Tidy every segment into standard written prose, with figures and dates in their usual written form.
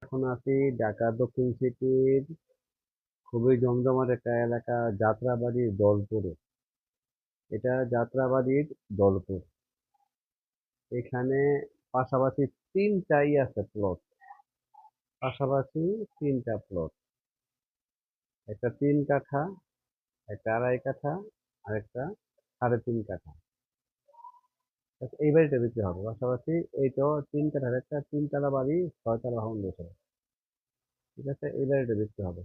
এখন আছি ঢাকা দক্ষিণ সিটির খুবই জমজমাট একটা এলাকা যাত্রাবাড়ির দৌলপুরে। এটা যাত্রাবাড়ির দৌলপুর। এখানে পাশাপাশি তিনটাই আছে প্লট। পাশাপাশি তিনটা প্লট। একটা 3 কাঠা, একটা 2.5 কাঠা, আর একটা 3.5 কাঠা। এই বাড়িটা বিক্রি হবে। পাশাপাশি এইটাও 3 কাঠার একটা 3 তলা বাড়ি, 6 তলা ফাউন্ডেশন। ঠিক আছে, এই বাড়িটা বিক্রি হবে।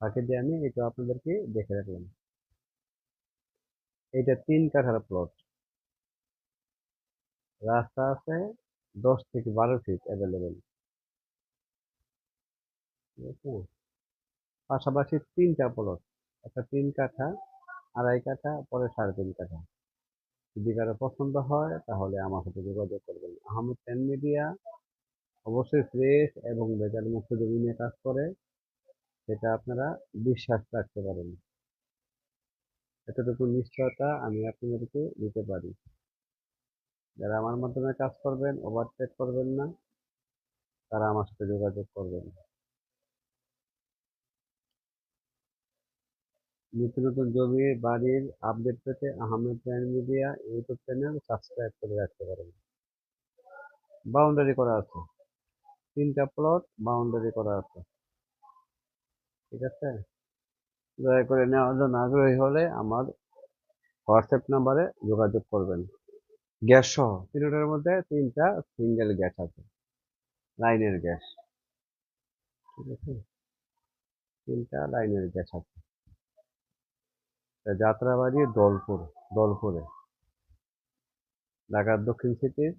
বাকি দিয়ে আমি এটা আপনাদেরকে দেখে রাখলাম। এইটা 3 কাঠার প্লট। রাস্তা আছে 10 থেকে 12 ফিট অ্যাভেলেবেল। ঠিক আছে, পাশাপাশি তিনটা প্লট। একটা 3 কাঠা, 2.5 কাঠা, পরে 3.5 কাঠা। যদি কারো পছন্দ হয় তাহলে আমার সাথে যোগাযোগ করবেন। আহমেদ প্যান মিডিয়া অবশ্যই ফ্রেশ এবং ভেজাল মুক্ত জমি নিয়ে কাজ করে, সেটা আপনারা বিশ্বাস রাখতে পারেন। এতটুকু নিশ্চয়তা আমি আপনাদেরকে দিতে পারি। যারা আমার মাধ্যমে কাজ করবেন, ওভারটেক করবেন না, তারা আমার সাথে যোগাযোগ করবেন। নিত্য নতুন জমি বাড়ির আপডেট পেতে Ahmed prime media YouTube channel subscribe করে রাখতে পারেন। বাউন্ডারি করা আছে, 3টা প্লট বাউন্ডারি করা আছে। ঠিক আছে, দয়া করে নেওয়ার জন্য আগ্রহী হলে আমার হোয়াটসঅ্যাপ নাম্বারে যোগাযোগ করবেন। গ্যাস সহ তিনটার মধ্যে 3টা সিঙ্গেল গ্যাস আছে, লাইনের গ্যাস। ঠিক আছে, 3টা লাইনের গ্যাস আছে। যাত্রাবাড়ি দৌলপুরে, ঢাকার দক্ষিণ সিটির